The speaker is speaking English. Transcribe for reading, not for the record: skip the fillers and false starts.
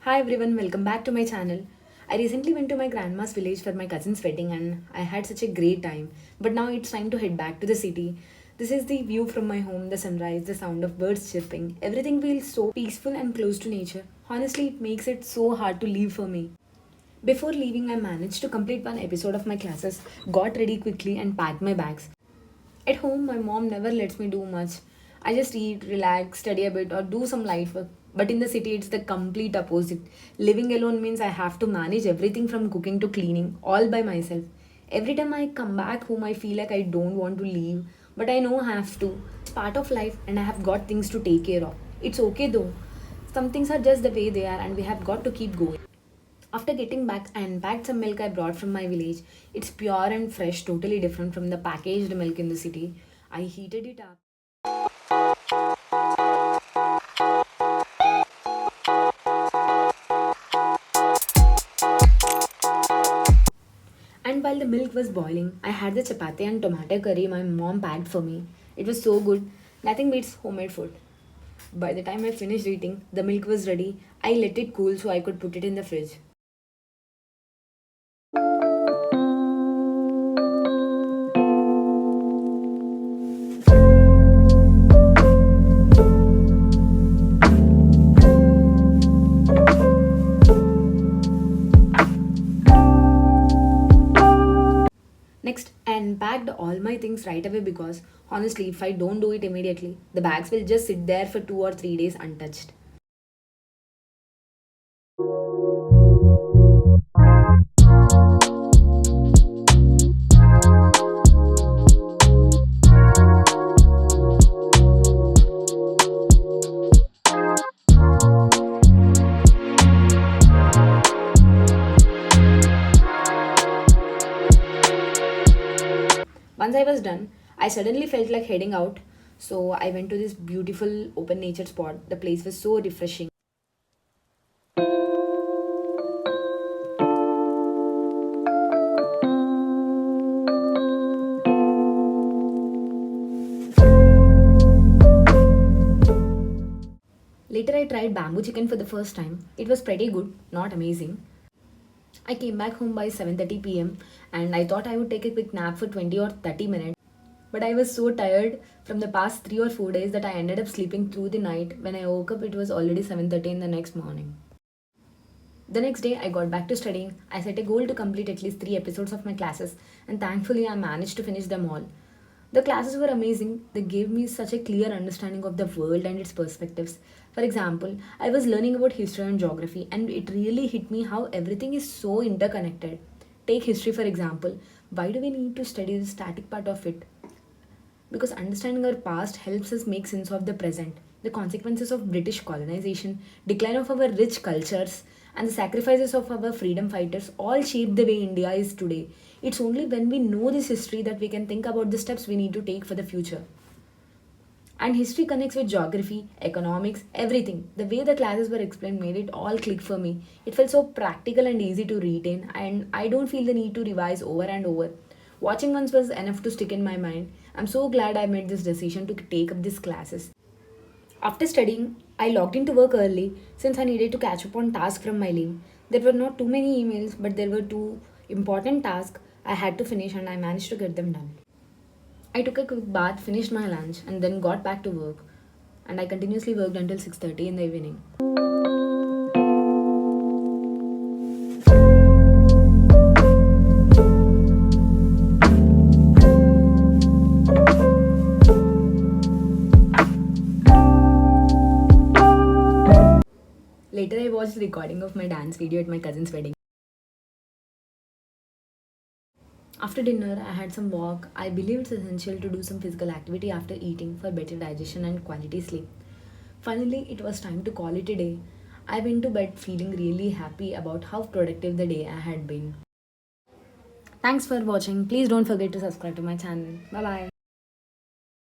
Hi everyone, welcome back to my channel. I recently went to my grandma's village for my cousin's wedding and I had such a great time. But now it's time to head back to the city. This is the view from my home, the sunrise, the sound of birds chirping. Everything feels so peaceful and close to nature. Honestly, it makes it so hard to leave for me. Before leaving, I managed to complete one episode of my classes, got ready quickly, and packed my bags. At home, my mom never lets me do much. I just eat, relax, study a bit, or do some light work. But in the city, it's the complete opposite. Living alone means I have to manage everything from cooking to cleaning, all by myself. Every time I come back home, I feel like I don't want to leave, but I know I have to. It's part of life, and I have got things to take care of. It's okay though. Some things are just the way they are, and we have got to keep going. After getting back, I unpacked some milk I brought from my village. It's pure and fresh, totally different from the packaged milk in the city. I heated it up. And while the milk was boiling, I had the chapati and tomato curry my mom packed for me. It was so good. Nothing beats homemade food. By the time I finished eating, the milk was ready. I let it cool so I could put it in the fridge. Next, I unpacked all my things right away because honestly, if I don't do it immediately, the bags will just sit there for 2 or 3 days untouched. Once I was done, I suddenly felt like heading out, so I went to this beautiful open nature spot. The place was so refreshing. Later, I tried bamboo chicken for the first time. It was pretty good, not amazing. I came back home by 7:30 pm and I thought I would take a quick nap for 20 or 30 minutes. But I was so tired from the past 3 or 4 days that I ended up sleeping through the night. When I woke up, it was already 7:30 in the next morning. The next day, I got back to studying. I set a goal to complete at least 3 episodes of my classes, and thankfully, I managed to finish them all. The classes were amazing. They gave me such a clear understanding of the world and its perspectives. For example, I was learning about history and geography, and it really hit me how everything is so interconnected. Take history, for example. Why do we need to study the static part of it? Because understanding our past helps us make sense of the present. The consequences of British colonization, decline of our rich cultures, and the sacrifices of our freedom fighters all shaped the way India is today. It's only when we know this history that we can think about the steps we need to take for the future. And history connects with geography, economics, everything. The way the classes were explained made it all click for me. It felt so practical and easy to retain, and I don't feel the need to revise over and over. Watching once was enough to stick in my mind. I'm so glad I made this decision to take up these classes. After studying, I logged into work early since I needed to catch up on tasks from my leave. There were not too many emails, but there were two important tasks I had to finish and I managed to get them done. I took a quick bath, finished my lunch, and then got back to work. And I continuously worked until 6:30 in the evening. Later, I watched the recording of my dance video at my cousin's wedding. After dinner, I had some walk. I believe it's essential to do some physical activity after eating for better digestion and quality sleep. Finally, it was time to call it a day. I went to bed feeling really happy about how productive the day I had been. Thanks for watching. Please don't forget to subscribe to my channel. Bye bye.